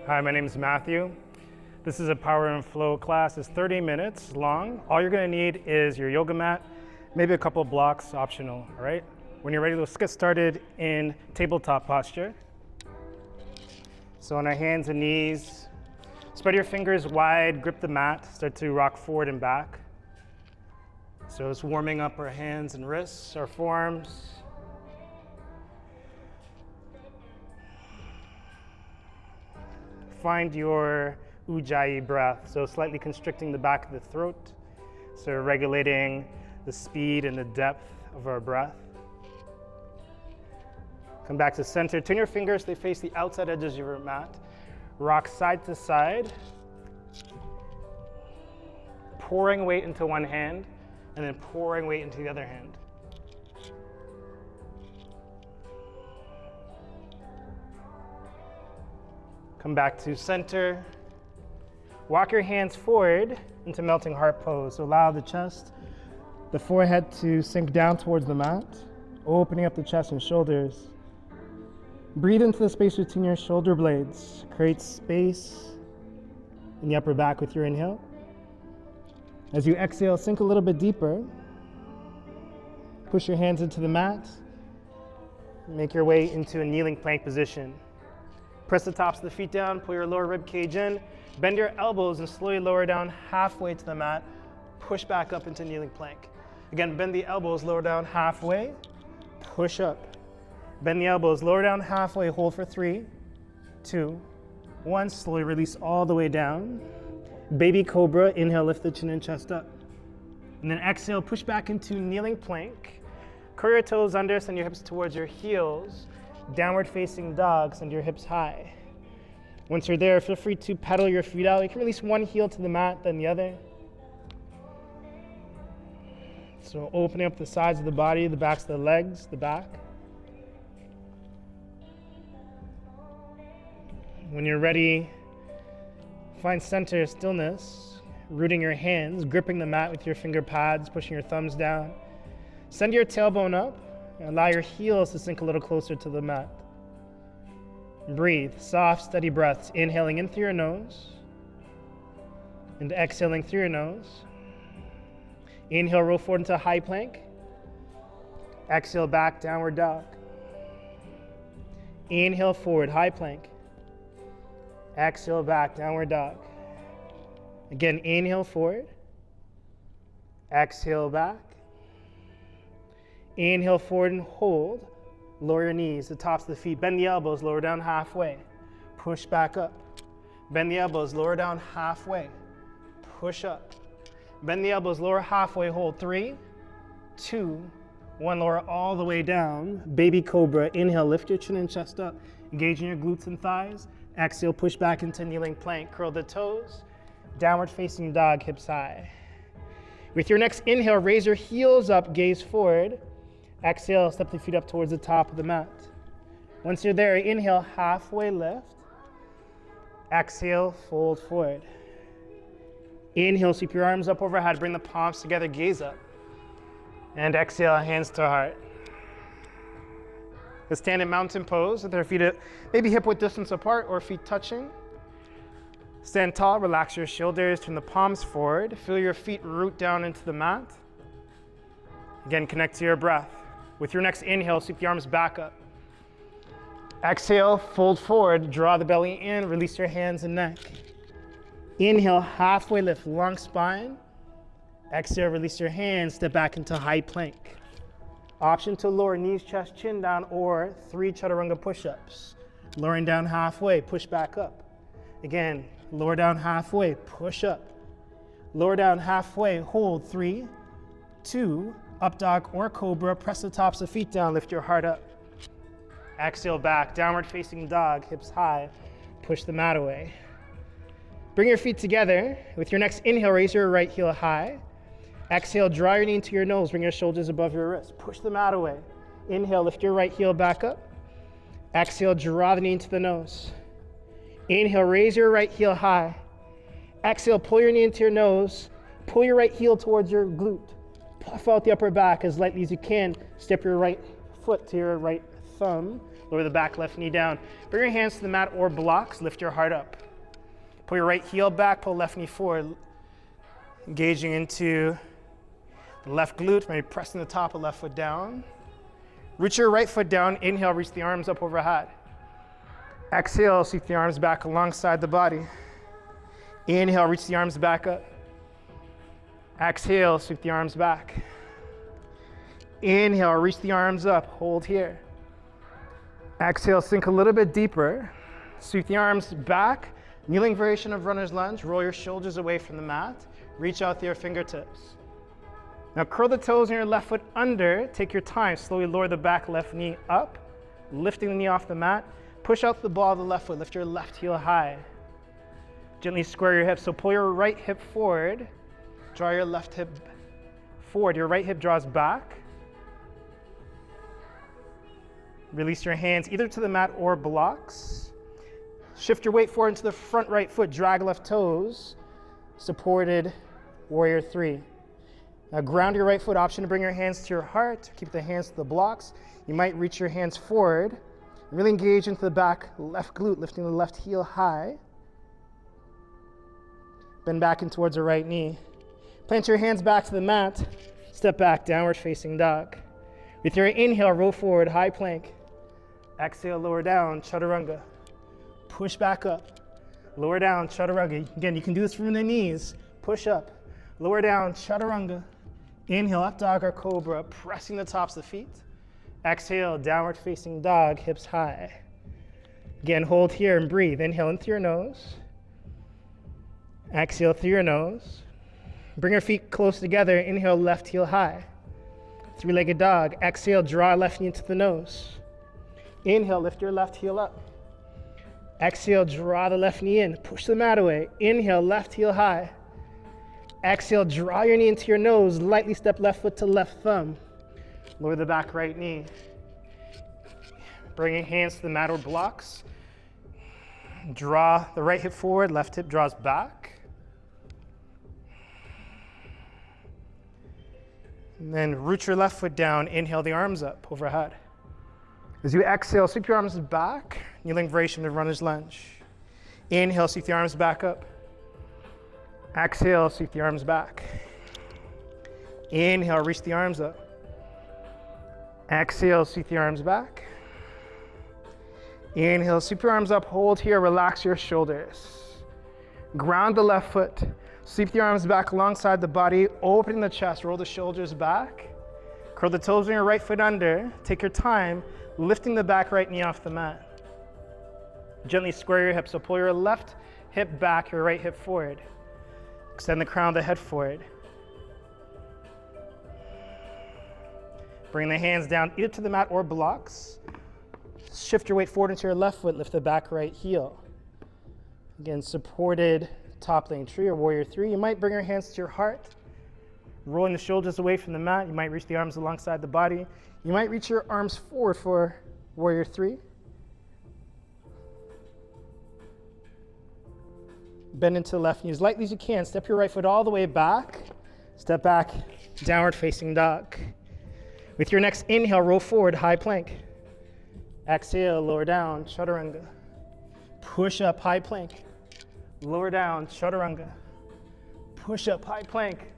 Hi, my name is Matthew. This is a Power and Flow class. It's 30 minutes long. All you're gonna need is your yoga mat, maybe a couple blocks, optional, all right? When you're ready, let's get started in tabletop posture. So on our hands and knees, spread your fingers wide, grip the mat, start to rock forward and back. So it's warming up our hands and wrists, our forearms. Find your ujjayi breath, so slightly constricting the back of the throat, so regulating the speed and the depth of our breath. Come back to center, turn your fingers, they face the outside edges of your mat. Rock side to side, pouring weight into one hand, and then pouring weight into the other hand. Come back to center. Walk your hands forward into melting heart pose. So allow the chest, the forehead to sink down towards the mat, opening up the chest and shoulders. Breathe into the space between your shoulder blades. Create space in the upper back with your inhale. As you exhale, sink a little bit deeper. Push your hands into the mat. Make your way into a kneeling plank position. Press the tops of the feet down, pull your lower rib cage in, bend your elbows and slowly lower down halfway to the mat. Push back up into kneeling plank. Again, bend the elbows, lower down halfway, push up. Bend the elbows, lower down halfway, hold for 3, 2, 1. Slowly release all the way down. Baby cobra, inhale, lift the chin and chest up. And then exhale, push back into kneeling plank. Curl your toes under, send your hips towards your heels. Downward facing dog, send your hips high. Once you're there, feel free to pedal your feet out. You can release one heel to the mat, then the other. So opening up the sides of the body, the backs of the legs, the back. When you're ready, find center stillness, rooting your hands, gripping the mat with your finger pads, pushing your thumbs down. Send your tailbone up. Allow your heels to sink a little closer to the mat. Breathe, soft, steady breaths, inhaling in through your nose and exhaling through your nose. Inhale, roll forward into high plank. Exhale, back, downward dog. Inhale, forward, high plank. Exhale, back, downward dog. Again, inhale, forward. Exhale, back. Inhale forward and hold. Lower your knees, the tops of the feet. Bend the elbows, lower down halfway. Push back up. Bend the elbows, lower down halfway. Push up. Bend the elbows, lower halfway, hold. 3, 2, 1. Lower all the way down. Baby cobra, inhale, lift your chin and chest up. Engaging your glutes and thighs. Exhale, push back into kneeling plank. Curl the toes. Downward facing dog, hips high. With your next inhale, raise your heels up, gaze forward. Exhale, step the feet up towards the top of the mat. Once you're there, inhale, halfway lift. Exhale, fold forward. Inhale, sweep your arms up overhead, bring the palms together, gaze up. And exhale, hands to heart. Let's stand in mountain pose with our feet maybe hip width distance apart or feet touching. Stand tall, relax your shoulders, turn the palms forward. Feel your feet root down into the mat. Again, connect to your breath. With your next inhale, sweep the arms back up. Exhale, fold forward, draw the belly in, release your hands and neck. Inhale, halfway lift, long spine. Exhale, release your hands, step back into high plank. Option to lower knees, chest, chin down, or 3 chaturanga push-ups. Lowering down halfway, push back up. Again, lower down halfway, push up. Lower down halfway, hold. 3, 2, up dog or cobra, press the tops of feet down, lift your heart up. Exhale back, downward facing dog, hips high, push the mat away. Bring your feet together. With your next inhale, raise your right heel high. Exhale, draw your knee into your nose, bring your shoulders above your wrist, push the mat away. Inhale, lift your right heel back up. Exhale, draw the knee into the nose. Inhale, raise your right heel high. Exhale, pull your knee into your nose, pull your right heel towards your glute. Puff out the upper back as lightly as you can. Step your right foot to your right thumb. Lower the back left knee down. Bring your hands to the mat or blocks. Lift your heart up. Pull your right heel back, pull left knee forward. Engaging into the left glute, maybe pressing the top of left foot down. Reach your right foot down. Inhale, reach the arms up overhead. Exhale, sweep the arms back alongside the body. Inhale, reach the arms back up. Exhale, sweep the arms back. Inhale, reach the arms up, hold here. Exhale, sink a little bit deeper. Sweep the arms back. Kneeling variation of runner's lunge. Roll your shoulders away from the mat. Reach out to your fingertips. Now curl the toes in your left foot under. Take your time. Slowly lower the back left knee up. Lifting the knee off the mat. Push out the ball of the left foot. Lift your left heel high. Gently square your hips. So pull your right hip forward. Draw your left hip forward. Your right hip draws back. Release your hands either to the mat or blocks. Shift your weight forward into the front right foot. Drag left toes. Supported warrior three. Now ground your right foot. Option to bring your hands to your heart. Keep the hands to the blocks. You might reach your hands forward. Really engage into the back left glute, lifting the left heel high. Bend back in towards the right knee. Plant your hands back to the mat. Step back, downward facing dog. With your inhale, roll forward, high plank. Exhale, lower down, chaturanga. Push back up. Lower down, chaturanga. Again, you can do this from the knees. Push up. Lower down, chaturanga. Inhale, up dog or cobra, pressing the tops of the feet. Exhale, downward facing dog, hips high. Again, hold here and breathe. Inhale in through your nose. Exhale through your nose. Bring your feet close together. Inhale, left heel high. Three-legged dog. Exhale, draw left knee into the nose. Inhale, lift your left heel up. Exhale, draw the left knee in. Push the mat away. Inhale, left heel high. Exhale, draw your knee into your nose. Lightly step left foot to left thumb. Lower the back right knee. Bring your hands to the mat or blocks. Draw the right hip forward, left hip draws back. And then root your left foot down. Inhale the arms up overhead. As you exhale, sweep your arms back. Kneeling variation of runner's lunge. Inhale, sweep the arms back up. Exhale, sweep the arms back. Inhale, reach the arms up. Exhale, sweep the arms back. Inhale, sweep your arms up, hold here, relax your shoulders. Ground the left foot. Sweep the arms back alongside the body, opening the chest, roll the shoulders back. Curl the toes on your right foot under. Take your time, lifting the back right knee off the mat. Gently square your hips, so pull your left hip back, your right hip forward. Extend the crown of the head forward. Bring the hands down either to the mat or blocks. Shift your weight forward into your left foot, lift the back right heel. Again, supported top laying tree or warrior three. You might bring your hands to your heart, rolling the shoulders away from the mat. You might reach the arms alongside the body. You might reach your arms forward for warrior three. Bend into the left knee as lightly as you can. Step your right foot all the way back. Step back, downward facing dog. With your next inhale, roll forward, high plank. Exhale, lower down, chaturanga. Push up, high plank. Lower down, chaturanga. Push up, high plank.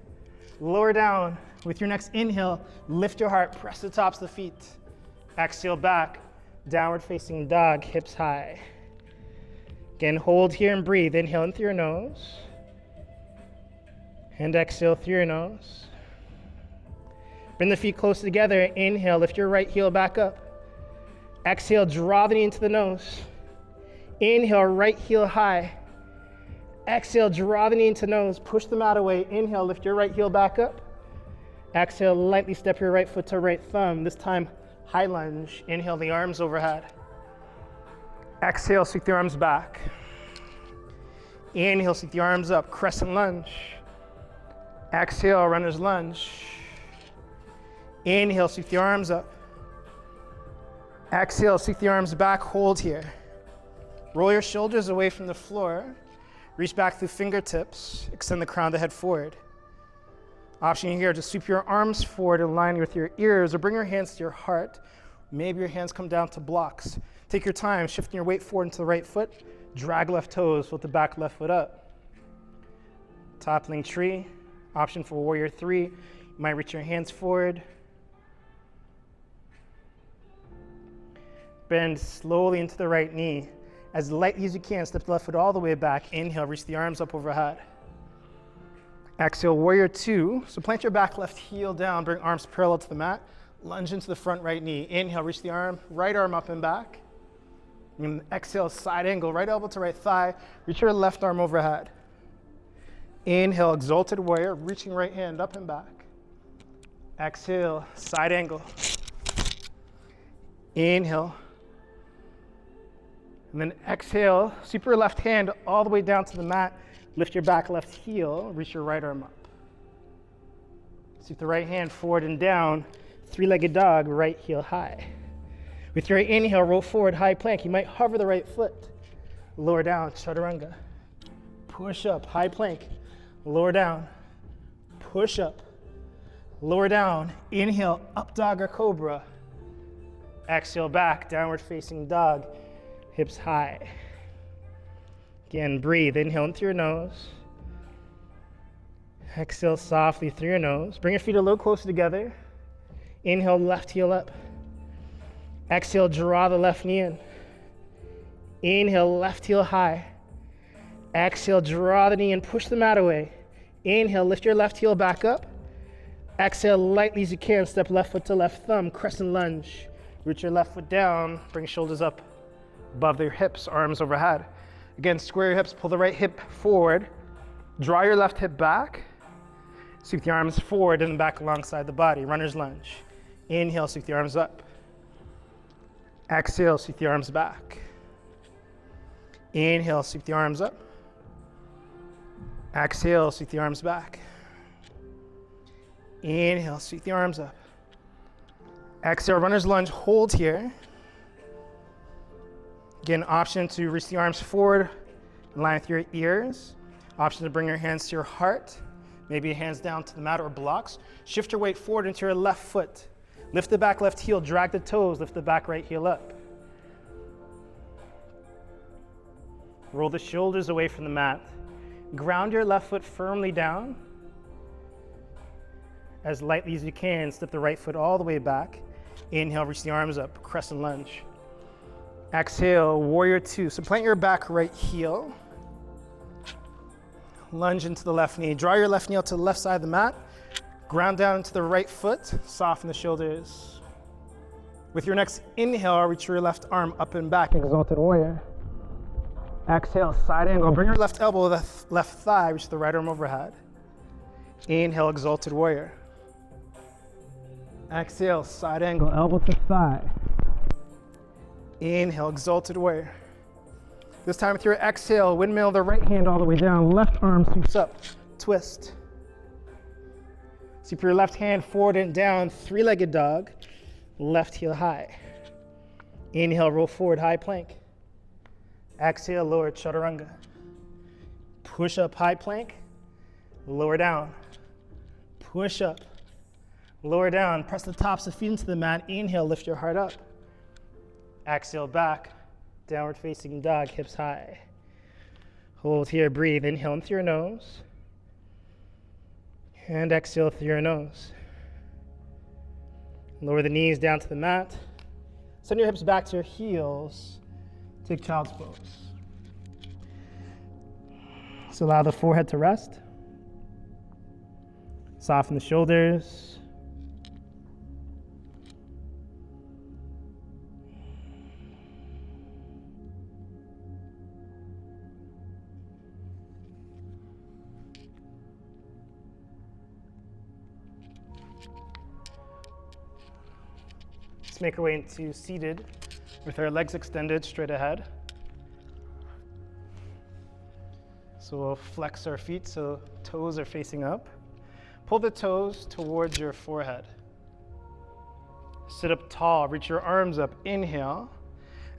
Lower down. With your next inhale, lift your heart, press the tops of the feet. Exhale back, downward facing dog, hips high. Again, hold here and breathe. Inhale in through your nose. And exhale through your nose. Bring the feet close together. Inhale, lift your right heel back up. Exhale, draw the knee into the nose. Inhale, right heel high. Exhale, draw the knee into nose. Push the mat away. Inhale, lift your right heel back up. Exhale, lightly step your right foot to right thumb. This time, high lunge. Inhale, the arms overhead. Exhale, sweep the arms back. Inhale, sweep the arms up. Crescent lunge. Exhale, runner's lunge. Inhale, sweep the arms up. Exhale, sweep the arms back, hold here. Roll your shoulders away from the floor. Reach back through fingertips. Extend the crown of the head forward. Option here, just sweep your arms forward in line with your ears or bring your hands to your heart. Maybe your hands come down to blocks. Take your time, shifting your weight forward into the right foot. Drag left toes, float the back left foot up. Toppling tree, option for warrior 3. You might reach your hands forward. Bend slowly into the right knee. As lightly as you can, step the left foot all the way back. Inhale, reach the arms up overhead. Exhale, warrior 2. So plant your back left heel down, bring arms parallel to the mat. Lunge into the front right knee. Inhale, reach the right arm up and back. And exhale, side angle, right elbow to right thigh. Reach your left arm overhead. Inhale, exalted warrior, reaching right hand up and back. Exhale, side angle. Inhale. And then exhale, sweep your left hand all the way down to the mat. Lift your back left heel, reach your right arm up. Sweep the right hand forward and down. Three-legged dog, right heel high. With your inhale, roll forward, high plank. You might hover the right foot. Lower down, chaturanga. Push up, high plank. Lower down, push up. Lower down, inhale, up dog or cobra. Exhale back, downward facing dog, hips high. Again, breathe, inhale in through your nose. Exhale softly through your nose. Bring your feet a little closer together. Inhale, left heel up. Exhale, draw the left knee in. Inhale, left heel high. Exhale, draw the knee in, push the mat away. Inhale, lift your left heel back up. Exhale, lightly as you can, step left foot to left thumb, crescent lunge. Root your left foot down, bring shoulders up above your hips, arms overhead. Again, square your hips, pull the right hip forward. Draw your left hip back. Sweep the arms forward and back alongside the body, runner's lunge. Inhale, sweep the arms up. Exhale, sweep the arms back. Inhale, sweep the arms up. Exhale, sweep the arms back. Inhale, sweep the arms up. Exhale, runner's lunge, hold here. Again, option to reach the arms forward, in line with your ears. Option to bring your hands to your heart. Maybe your hands down to the mat or blocks. Shift your weight forward into your left foot. Lift the back left heel, drag the toes, lift the back right heel up. Roll the shoulders away from the mat. Ground your left foot firmly down. As lightly as you can, step the right foot all the way back. Inhale, reach the arms up, crescent lunge. Exhale, warrior 2. So plant your back right heel. Lunge into the left knee. Draw your left knee out to the left side of the mat. Ground down into the right foot. Soften the shoulders. With your next inhale, reach your left arm up and back, exalted warrior. Exhale, side angle. Bring your left elbow to the left thigh. Reach the right arm overhead. Inhale, exalted warrior. Exhale, side angle, elbow to thigh. Inhale, exalted warrior. This time with your exhale, windmill the right hand all the way down. Left arm sweeps up, twist. Sweep your left hand forward and down, three-legged dog. Left heel high. Inhale, roll forward, high plank. Exhale, lower chaturanga. Push up, high plank. Lower down. Push up. Lower down. Press the tops of feet into the mat. Inhale, lift your heart up. Exhale, back. Downward facing dog, hips high. Hold here, breathe. Inhale in through your nose. And exhale through your nose. Lower the knees down to the mat. Send your hips back to your heels. Take child's pose. So allow the forehead to rest. Soften the shoulders. Let's make our way into seated with our legs extended straight ahead. So we'll flex our feet so toes are facing up. Pull the toes towards your forehead. Sit up tall, reach your arms up, inhale.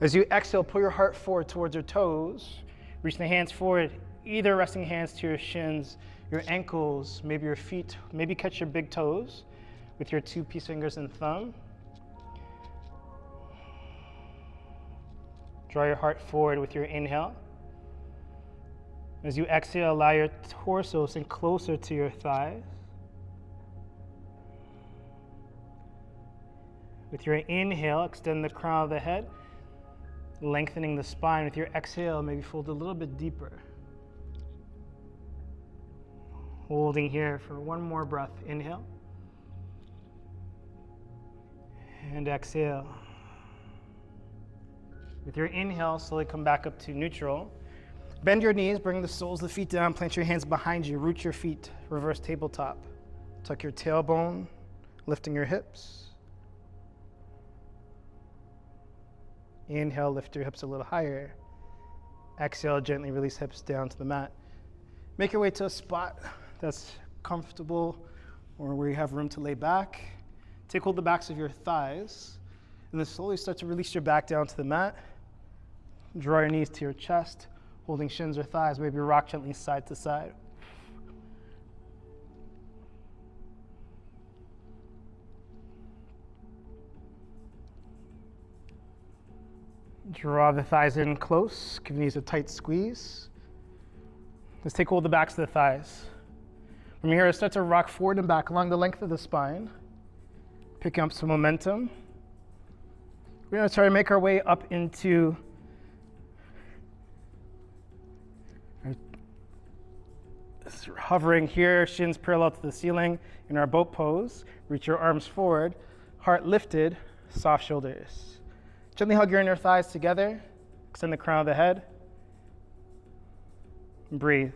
As you exhale, pull your heart forward towards your toes. Reach the hands forward, either resting hands to your shins, your ankles, maybe your feet, maybe catch your big toes with your 2 peace fingers and thumb. Draw your heart forward with your inhale. As you exhale, allow your torso to sink closer to your thighs. With your inhale, extend the crown of the head, lengthening the spine. With your exhale, maybe fold a little bit deeper. Holding here for one more breath. Inhale. And exhale. With your inhale, slowly come back up to neutral. Bend your knees, bring the soles of the feet down, plant your hands behind you, root your feet, reverse tabletop. Tuck your tailbone, lifting your hips. Inhale, lift your hips a little higher. Exhale, gently release hips down to the mat. Make your way to a spot that's comfortable or where you have room to lay back. Take hold of the backs of your thighs, and then slowly start to release your back down to the mat. Draw your knees to your chest, holding shins or thighs. Maybe rock gently side to side. Draw the thighs in close, give knees a tight squeeze. Let's take hold of the backs of the thighs. From here, start to rock forward and back along the length of the spine, picking up some momentum. We're going to try to make our way up into hovering here, shins parallel to the ceiling in our boat pose. Reach your arms forward, heart lifted, soft shoulders. Gently hug your inner thighs together. Extend the crown of the head. And breathe.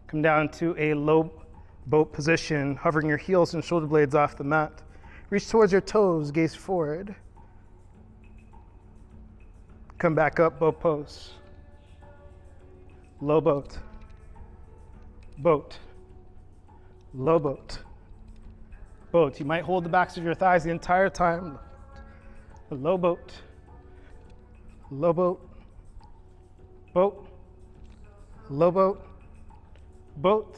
Come down to a low boat position, hovering your heels and shoulder blades off the mat. Reach towards your toes, gaze forward. Come back up, boat pose. Low boat. Boat. Low boat. Boat. You might hold the backs of your thighs the entire time. Low boat. Low boat. Boat. Low boat. Boat.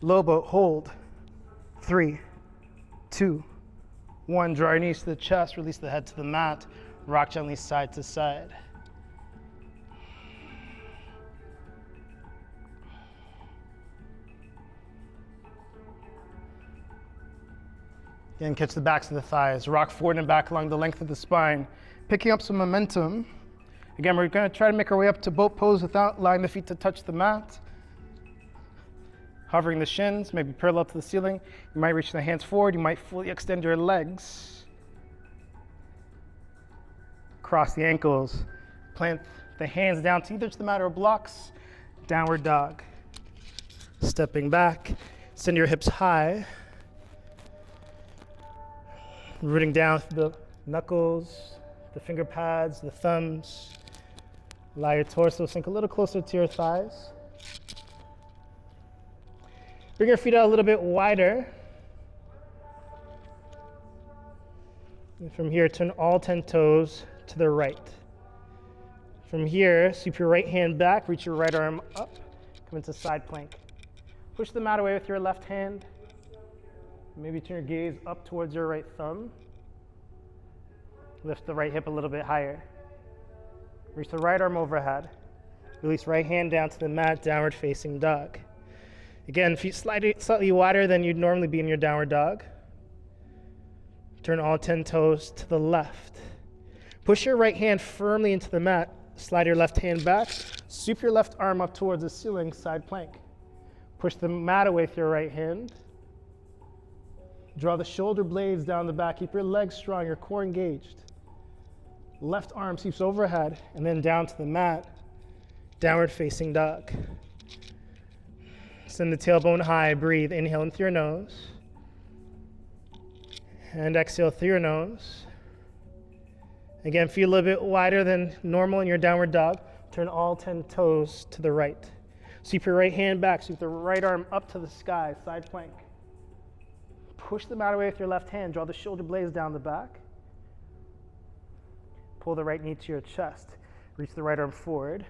Low boat. Hold. 3, 2, 1. Draw your knees to the chest. Release the head to the mat. Rock gently side to side. Again, catch the backs of the thighs. Rock forward and back along the length of the spine, picking up some momentum. Again, we're going to try to make our way up to boat pose without allowing the feet to touch the mat. Hovering the shins, maybe parallel to the ceiling. You might reach the hands forward. You might fully extend your legs. Cross the ankles. Plant the hands down to either to the mat or blocks. Downward dog. Stepping back. Send your hips high. Rooting down through the knuckles, the finger pads, the thumbs. Allow your torso to sink a little closer to your thighs. Bring your feet out a little bit wider. And from here, turn all 10 toes to the right. From here, sweep your right hand back, reach your right arm up, come into side plank. Push the mat away with your left hand. Maybe turn your gaze up towards your right thumb. Lift the right hip a little bit higher. Reach the right arm overhead. Release right hand down to the mat, downward facing dog. Again, feet slightly wider than you'd normally be in your downward dog. Turn all 10 toes to the left. Push your right hand firmly into the mat. Slide your left hand back. Sweep your left arm up towards the ceiling, side plank. Push the mat away with your right hand. Draw the shoulder blades down the back. Keep your legs strong, your core engaged. Left arm sweeps overhead and then down to the mat. Downward facing dog. Send the tailbone high. Breathe. Inhale in through your nose. And exhale through your nose. Again, feel a little bit wider than normal in your downward dog. Turn all 10 toes to the right. Sweep your right hand back. Sweep the right arm up to the sky. Side plank. Push the mat away with your left hand. Draw the shoulder blades down the back. Pull the right knee to your chest. Reach the right arm forward.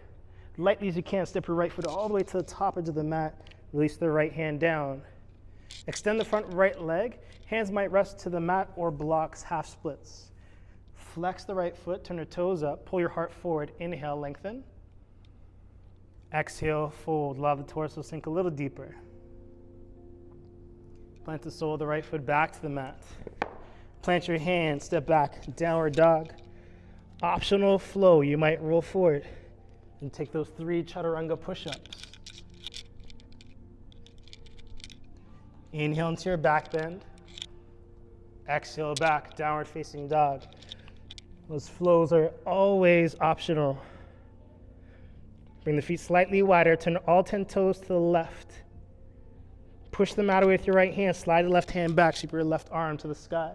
Lightly as you can, step your right foot all the way to the top edge of the mat. Release the right hand down. Extend the front right leg. Hands might rest to the mat or blocks, half splits. Flex the right foot, turn your toes up, pull your heart forward. Inhale, lengthen. Exhale, fold. Allow the torso to sink a little deeper. Plant the sole of the right foot back to the mat. Plant your hand, step back, downward dog. Optional flow, you might roll forward and take those 3 chaturanga push-ups. Inhale into your back bend. Exhale back, downward facing dog. Those flows are always optional. Bring the feet slightly wider, turn all 10 toes to the left. Push the mat away with your right hand, slide the left hand back, sweep your left arm to the sky.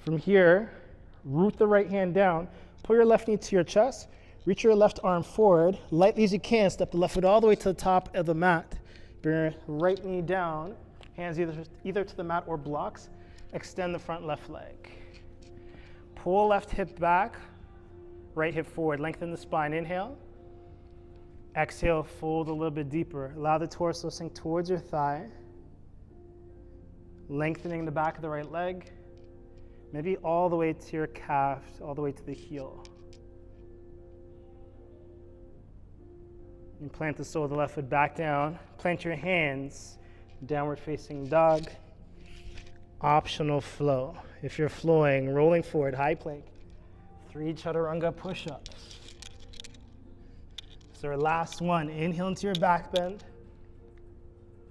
From here, root the right hand down, pull your left knee to your chest, reach your left arm forward, lightly as you can, step the left foot all the way to the top of the mat. Bring your right knee down, hands either to the mat or blocks. Extend the front left leg. Pull left hip back, right hip forward, lengthen the spine, inhale. Exhale, fold a little bit deeper. Allow the torso to sink towards your thigh. Lengthening the back of the right leg. Maybe all the way to your calf, all the way to the heel. And plant the sole of the left foot back down. Plant your hands, downward facing dog. Optional flow. If you're flowing, rolling forward, high plank. 3 chaturanga push-ups. So our last one, inhale into your back bend.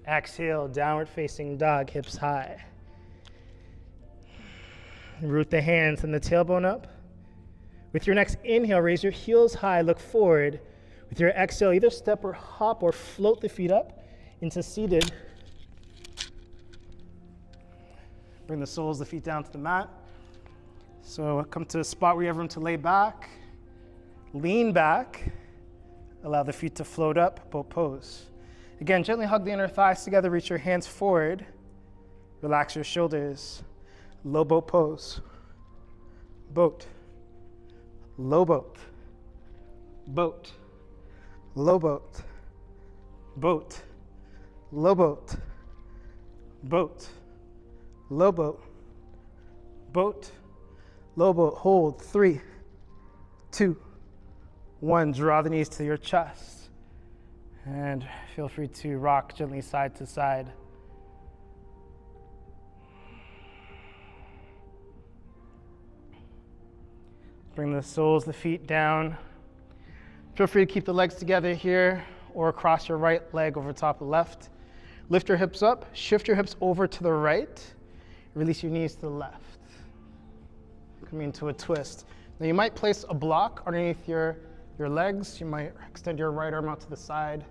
Exhale, downward facing dog, hips high. Root the hands and the tailbone up. With your next inhale, raise your heels high, look forward. With your exhale, either step or hop or float the feet up into seated. Bring the soles of the feet down to the mat. So come to a spot where you have room to lay back. Lean back. Allow the feet to float up, boat pose. Again, gently hug the inner thighs together, reach your hands forward. Relax your shoulders. Low boat pose. Boat. Low boat. Boat. Low boat. Boat. Low boat. Boat. Low boat. Boat. Low boat. Hold. 3, 2, 1. Draw the knees to your chest. And feel free to rock gently side to side. Bring the soles of the feet down. Feel free to keep the legs together here or cross your right leg over top of the left. Lift your hips up, shift your hips over to the right. Release your knees to the left. Coming into a twist. Now you might place a block underneath your legs. You might extend your right arm out to the side.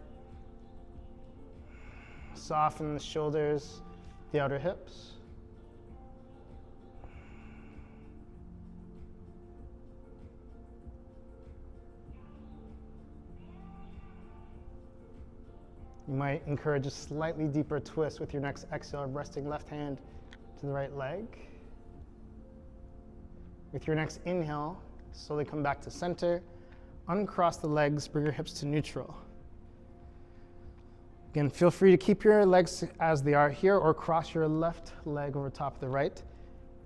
Soften the shoulders, the outer hips. You might encourage a slightly deeper twist with your next exhale, resting left hand to the right leg. With your next inhale, slowly come back to center. Uncross the legs, bring your hips to neutral. Again, feel free to keep your legs as they are here or cross your left leg over top of the right.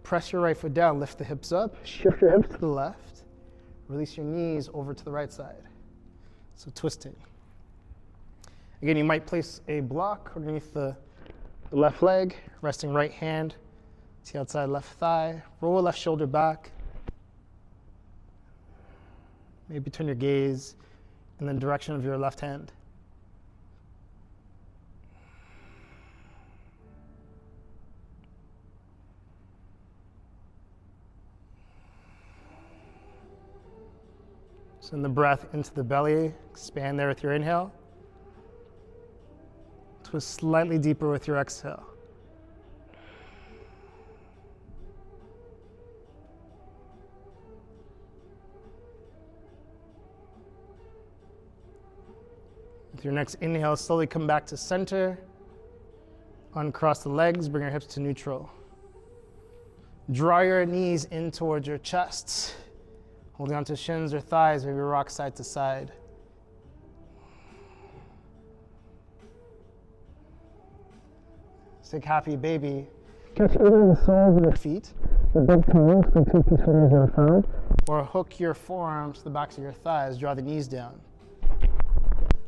Press your right foot down, lift the hips up, shift your hips to the left. Release your knees over to the right side. So twisting. Again, you might place a block underneath the left leg, resting right hand to the outside left thigh. Roll left shoulder back. Maybe turn your gaze in the direction of your left hand. Send the breath into the belly. Expand there with your inhale. Twist slightly deeper with your exhale. With your next inhale, slowly come back to center. Uncross the legs, bring your hips to neutral. Draw your knees in towards your chest. Holding onto shins or thighs, maybe rock side to side. sick, happy baby. Catch either the soles of the feet, the big toes, the two fingers of the thumb, or hook your forearms to the backs of your thighs, draw the knees down.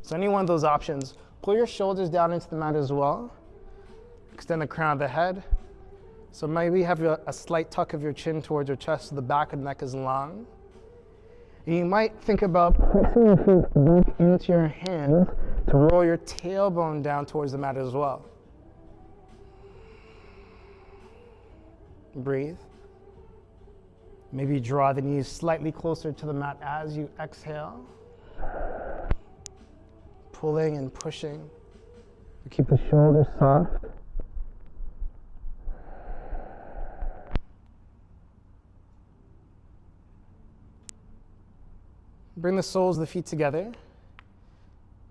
So any one of those options, pull your shoulders down into the mat as well. Extend the crown of the head. So maybe have a slight tuck of your chin towards your chest so the back of the neck is long. And you might think about pressing your feet back into your hands to roll your tailbone down towards the mat as well. Breathe. Maybe draw the knees slightly closer to the mat as you exhale. Pulling and pushing. Keep the shoulders soft. Bring the soles of the feet together.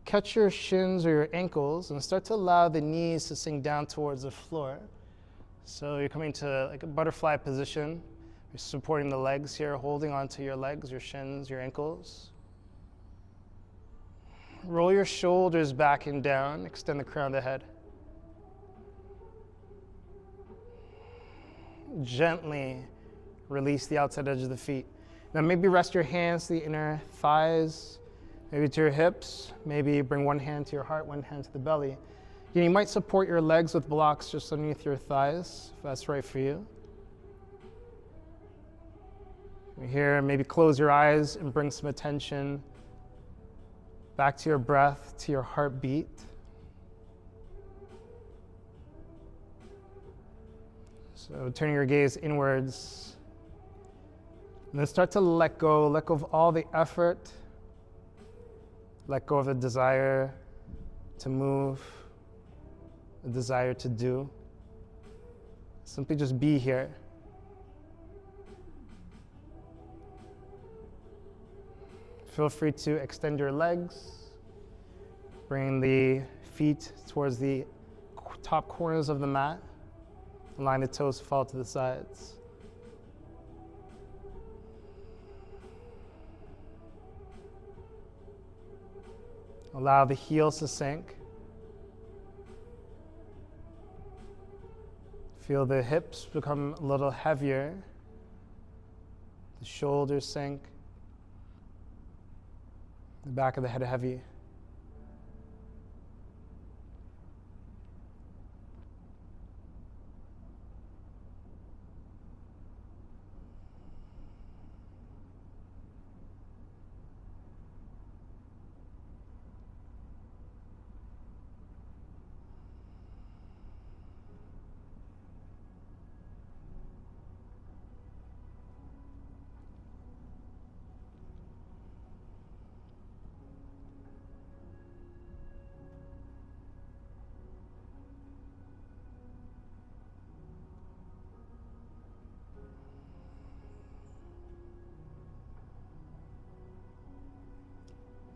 Catch your shins or your ankles and start to allow the knees to sink down towards the floor. So you're coming to like a butterfly position. You're supporting the legs here, holding onto your legs, your shins, your ankles. Roll your shoulders back and down. Extend the crown of the head. Gently release the outside edge of the feet. Now maybe rest your hands to the inner thighs, maybe to your hips. Maybe bring one hand to your heart, one hand to the belly. You might support your legs with blocks just underneath your thighs, if that's right for you. Here, maybe close your eyes and bring some attention back to your breath, to your heartbeat. So turning your gaze inwards. And then start to let go of all the effort, let go of the desire to move, the desire to do. Simply just be here. Feel free to extend your legs, bring the feet towards the top corners of the mat, align the toes to fall to the sides. Allow the heels to sink. Feel the hips become a little heavier. The shoulders sink. The back of the head heavy.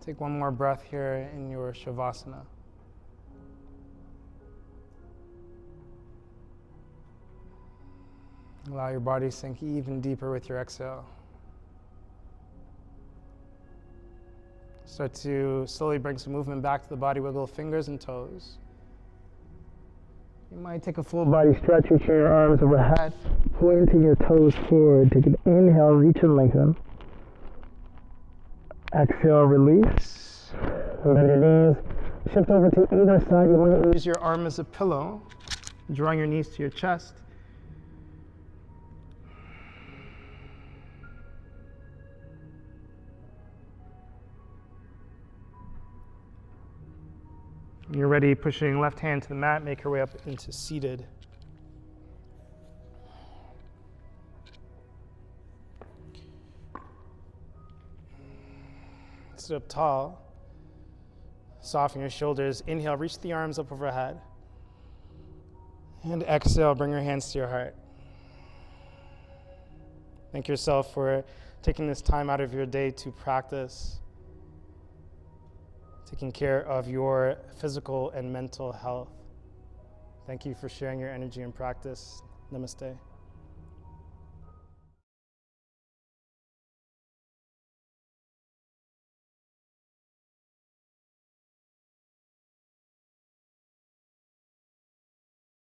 Take one more breath here in your Shavasana. Allow your body to sink even deeper with your exhale. Start to slowly bring some movement back to the body. Wiggle fingers and toes. You might take a full body stretch, reaching your arms overhead, pointing your toes forward. Take an inhale, reach and lengthen. Exhale, release. Bend your knees. Shift over to either side. You want to use your arm as a pillow, drawing your knees to your chest. When you're ready, pushing left hand to the mat, make your way up into seated. Sit up tall. Soften your shoulders. Inhale, reach the arms up overhead. And exhale, bring your hands to your heart. Thank yourself for taking this time out of your day to practice taking care of your physical and mental health. Thank you for sharing your energy and practice. Namaste.